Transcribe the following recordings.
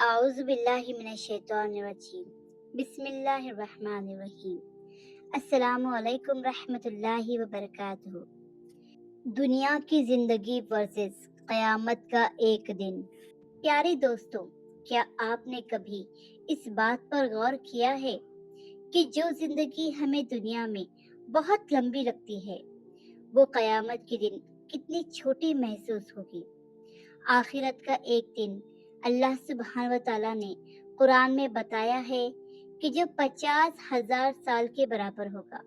اعوذ باللہ من الشیطان الرجیم بسم اللہ الرحمن الرحیم السلام علیکم رحمۃ اللہ وبرکاتہ۔ دنیا کی زندگی ورسز قیامت کا ایک دن۔ پیارے دوستوں، کیا آپ نے کبھی اس بات پر غور کیا ہے کہ جو زندگی ہمیں دنیا میں بہت لمبی لگتی ہے وہ قیامت کے دن کتنی چھوٹی محسوس ہوگی؟ آخرت کا ایک دن اللہ سبحانہ و تعالیٰ نے قرآن میں بتایا ہے کہ جو 50,000 سال کے برابر ہوگا۔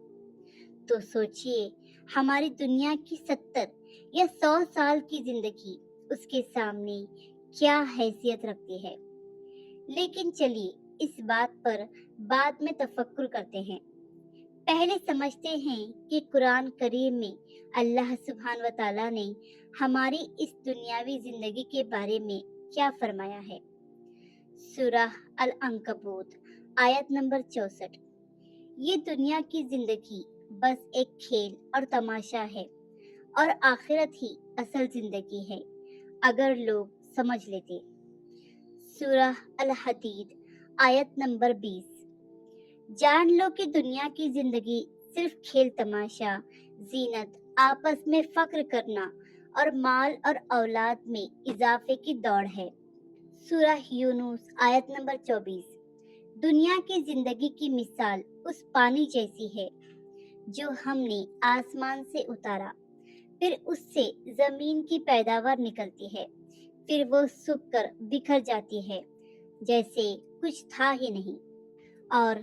تو سوچئے ہماری دنیا کی 70 یا 100 سال کی زندگی اس کے سامنے کیا حیثیت رکھتی ہے۔ لیکن چلیے اس بات پر بعد میں تفکر کرتے ہیں۔ پہلے سمجھتے ہیں کہ قرآن کریم میں اللہ سبحانہ و تعالیٰ نے ہماری اس دنیاوی زندگی کے بارے میں کیا فرمایا ہے۔ سورہ العنکبوت آیت نمبر 64۔ یہ دنیا کی زندگی بس ایک کھیل اور تماشا ہے اور آخرت ہی اصل زندگی ہے اگر لوگ سمجھ لیتے۔ سورہ الحدید آیت نمبر 20۔ جان لو کہ دنیا کی زندگی صرف کھیل تماشا، زینت، آپس میں فخر کرنا اور مال اور اولاد میں اضافے کی دوڑ ہے۔ سورہ یونس آیت نمبر 24۔ دنیا کی زندگی کی مثال اس پانی جیسی ہے جو ہم نے آسمان سے اتارا، پھر اس سے زمین کی پیداوار نکلتی ہے، پھر وہ سوکھ کر بکھر جاتی ہے جیسے کچھ تھا ہی نہیں۔ اور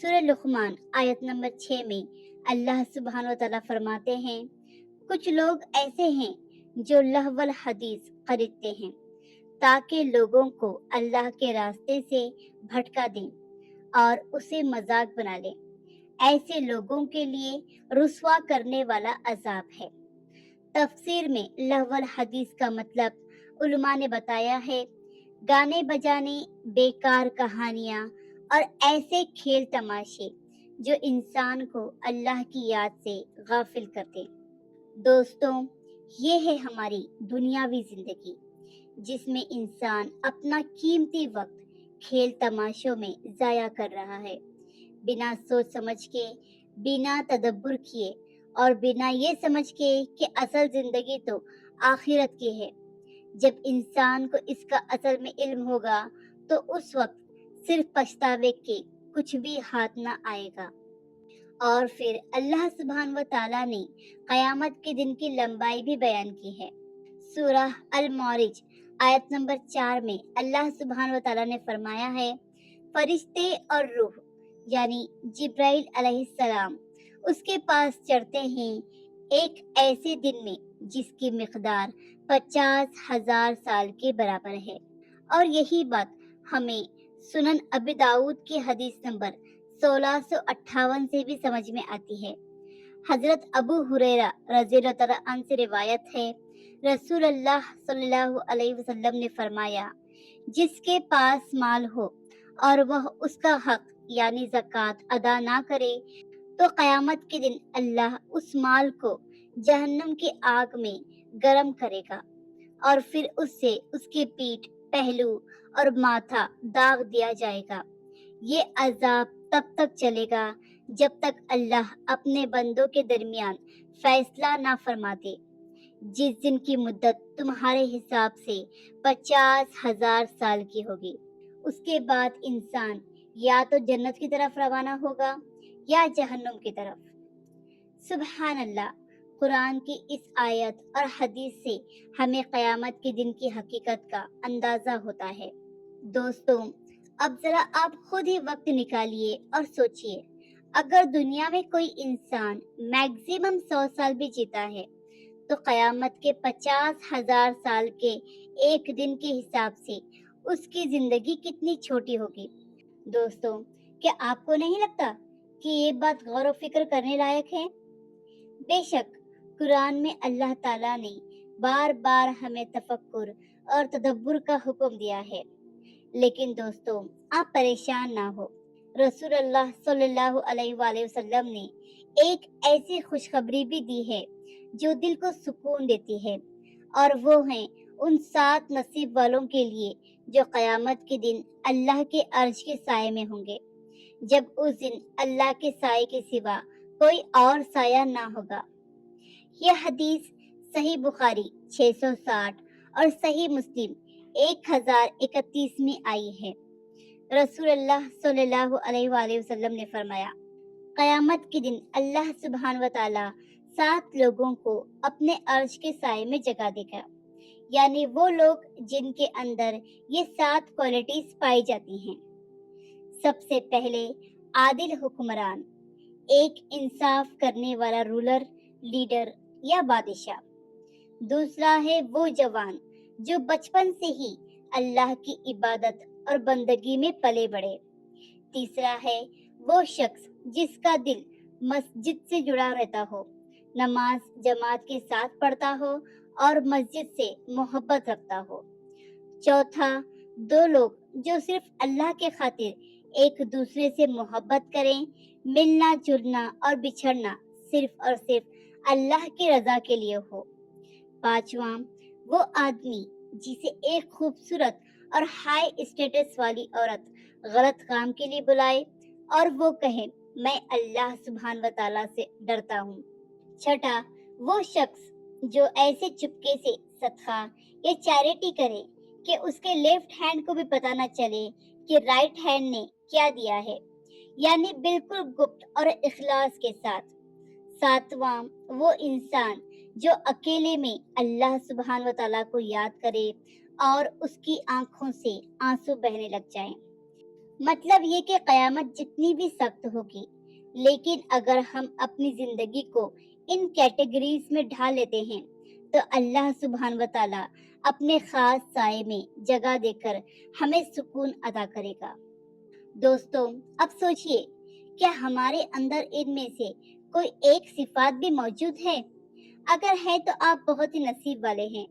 سورہ لقمان آیت نمبر 6 میں اللہ سبحانہ و تعالیٰ فرماتے ہیں، کچھ لوگ ایسے ہیں جو لہو الحدیث خریدتے ہیں تاکہ لوگوں کو اللہ کے راستے سے بھٹکا دیں اور اسے مذاق بنا لیں۔ ایسے لوگوں کے لیے رسوا کرنے والا عذاب ہے۔ تفسیر میں لہو الحدیث کا مطلب علماء نے بتایا ہے گانے بجانے، بیکار کہانیاں اور ایسے کھیل تماشے جو انسان کو اللہ کی یاد سے غافل کرتے۔ دوستوں، یہ ہے ہماری دنیاوی زندگی جس میں انسان اپنا قیمتی وقت کھیل تماشوں میں ضائع کر رہا ہے، بنا سوچ سمجھ کے، بنا تدبر کیے اور بنا یہ سمجھ کے کہ اصل زندگی تو آخرت کی ہے۔ جب انسان کو اس کا اصل میں علم ہوگا تو اس وقت صرف پچھتاوے کے کچھ بھی ہاتھ نہ آئے گا۔ اور پھر اللہ سبحانہ و تعالیٰ نے قیامت کے دن کی لمبائی بھی بیان کی ہے۔ سورہ المعارج آیت نمبر 4 میں اللہ سبحانہ و تعالیٰ نے فرمایا ہے، فرشتے اور روح یعنی جبرائیل علیہ السلام اس کے پاس چڑھتے ہیں ایک ایسے دن میں جس کی مقدار 50,000 سال کے برابر ہے۔ اور یہی بات ہمیں سنن ابی داؤد کی حدیث نمبر 1658 سے بھی سمجھ میں آتی ہے۔ حضرت ابو ہریرہ رضی اللہ تعالیٰ عنہ سے روایت ہے، رسول اللہ صلی اللہ علیہ وسلم نے فرمایا، جس کے پاس مال ہو اور وہ اس کا حق یعنی زکوٰۃ ادا نہ کرے تو قیامت کے دن اللہ اس مال کو جہنم کی آگ میں گرم کرے گا اور پھر اس سے اس کی پیٹھ، پہلو اور ماتھا داغ دیا جائے گا۔ یہ عذاب تب تک چلے گا جب تک اللہ اپنے بندوں کے درمیان فیصلہ نہ فرما دے، جس دن کی مدت تمہارے حساب سے 50,000 سال کی ہوگی۔ اس کے بعد انسان یا تو جنت کی طرف روانہ ہوگا یا جہنم کی طرف۔ سبحان اللہ، قرآن کی اس آیت اور حدیث سے ہمیں قیامت کے دن کی حقیقت کا اندازہ ہوتا ہے۔ دوستوں، اب ذرا آپ خود ہی وقت نکالیے اور سوچئے، اگر دنیا میں کوئی انسان میکسیمم 100 سال بھی جیتا ہے تو قیامت کے 50,000 سال کے ایک دن کے حساب سے اس کی زندگی کتنی چھوٹی ہوگی۔ دوستوں، کیا آپ کو نہیں لگتا کہ یہ بات غور و فکر کرنے لائق ہے؟ بے شک قرآن میں اللہ تعالیٰ نے بار بار ہمیں تفکر اور تدبر کا حکم دیا ہے، لیکن دوستوں آپ پریشان نہ ہو۔ رسول اللہ صلی اللہ علیہ وآلہ وسلم نے ایک ایسی خوشخبری بھی دی ہے جو دل کو سکون دیتی ہے، اور وہ ہیں ان 7 نصیب والوں کے لیے جو قیامت کے دن اللہ کے عرش کے سائے میں ہوں گے، جب اس دن اللہ کے سائے کے سوا کوئی اور سایہ نہ ہوگا۔ یہ حدیث صحیح بخاری 660 اور صحیح مسلم 1031 میں آئی ہے۔ رسول اللہ صلی اللہ علیہ وآلہ وسلم نے فرمایا، قیامت کے دن اللہ سبحانہ و تعالی 7 لوگوں کو اپنے عرش کے سائے میں جگہ دے گا، یعنی وہ لوگ جن کے اندر یہ 7 کوالٹیز پائی جاتی ہیں۔ سب سے پہلے عادل حکمران، ایک انصاف کرنے والا رولر، لیڈر یا بادشاہ۔ دوسرا ہے وہ جوان جو بچپن سے ہی اللہ کی عبادت اور بندگی میں پلے بڑھے۔ تیسرا ہے وہ شخص جس کا دل مسجد سے جڑا رہتا ہو، نماز جماعت کے ساتھ پڑھتا ہو اور مسجد سے محبت رکھتا ہو۔ چوتھا، 2 لوگ جو صرف اللہ کے خاطر ایک دوسرے سے محبت کریں، ملنا جلنا اور بچھڑنا صرف اور صرف اللہ کی رضا کے لیے ہو۔ پانچواں، وہ آدمی جسے ایک خوبصورت اور ہائی اسٹیٹس والی عورت غلط کام کے لیے بلائے اور وہ کہے میں اللہ سبحانہ و تعالیٰ سے ڈرتا ہوں۔ چھٹا، وہ شخص جو ایسے چپکے سے صدقہ یا چیریٹی کرے کہ اس کے لیفٹ ہینڈ کو بھی پتہ نہ چلے کہ رائٹ ہینڈ نے کیا دیا ہے، یعنی بالکل گپت اور اخلاص کے ساتھ۔ ساتواں، وہ انسان جو اکیلے میں اللہ سبحانہ و تعالیٰ کو یاد کرے اور اس کی آنکھوں سے آنسو بہنے لگ جائیں۔ مطلب یہ کہ قیامت جتنی بھی سخت ہوگی، لیکن اگر ہم اپنی زندگی کو ان کیٹیگریز میں ڈھال لیتے ہیں تو اللہ سبحانہ و تعالیٰ اپنے خاص سائے میں جگہ دے کر ہمیں سکون عطا کرے گا۔ دوستوں، اب سوچئے، کیا ہمارے اندر ان میں سے کوئی ایک صفات بھی موجود ہے؟ اگر ہے تو آپ بہت ہی نصیب والے ہیں۔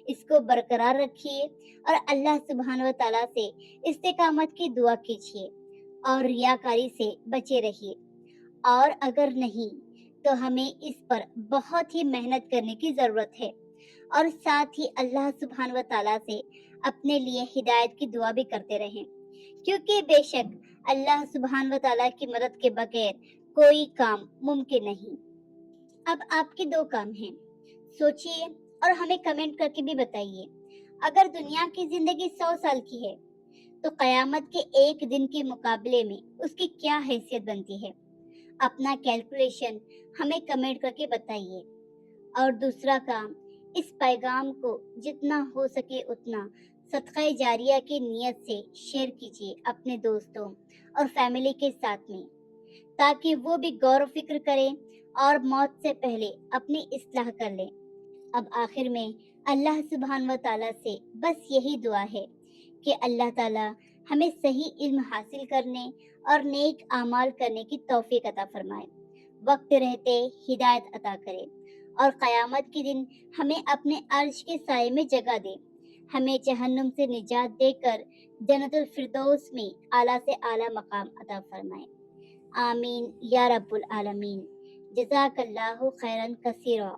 اس کو برقرار رکھیے اور اللہ سبحانہ و تعالیٰ سے استقامت کی دعا کیجیے اور ریاکاری سے بچے رہیے۔ اور اگر نہیں تو ہمیں اس پر بہت ہی محنت کرنے کی ضرورت ہے، اور ساتھ ہی اللہ سبحانہ و تعالیٰ سے اپنے لیے ہدایت کی دعا بھی کرتے رہیں، کیونکہ بے شک اللہ سبحانہ و تعالیٰ کی مدد کے بغیر کوئی کام ممکن نہیں۔ اب آپ کے 2 کام ہیں، سوچئے اور ہمیں کمنٹ کر کے بھی بتائیے، اگر دنیا کی زندگی 100 سال کی ہے تو قیامت کے ایک دن کے مقابلے میں اس کی کیا حیثیت بنتی ہے؟ اپنا کیلکولیشن ہمیں کمنٹ کر کے بتائیے۔ اور دوسرا کام، اس پیغام کو جتنا ہو سکے اتنا صدقہ جاریہ کی نیت سے شیئر کیجیے اپنے دوستوں اور فیملی کے ساتھ میں، تاکہ وہ بھی غور و فکر کریں اور موت سے پہلے اپنی اصلاح کر لیں۔ اب آخر میں اللہ سبحانہ و تعالیٰ سے بس یہی دعا ہے کہ اللہ تعالیٰ ہمیں صحیح علم حاصل کرنے اور نیک اعمال کرنے کی توفیق عطا فرمائے، وقت رہتے ہدایت عطا کرے، اور قیامت کے دن ہمیں اپنے عرش کے سائے میں جگہ دے، ہمیں جہنم سے نجات دے کر جنت الفردوس میں اعلیٰ سے اعلیٰ مقام عطا فرمائے۔ آمین یا رب العالمین۔ جزاک اللہ خیرن کثیرا۔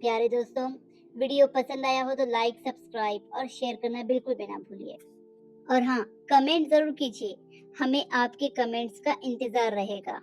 پیارے دوستوں، ویڈیو پسند آیا ہو تو لائک، سبسکرائب اور شیئر کرنا بالکل بھی نہ بھولیے، اور ہاں، کمنٹ ضرور کیجیے، ہمیں آپ کے کمنٹس کا انتظار رہے گا۔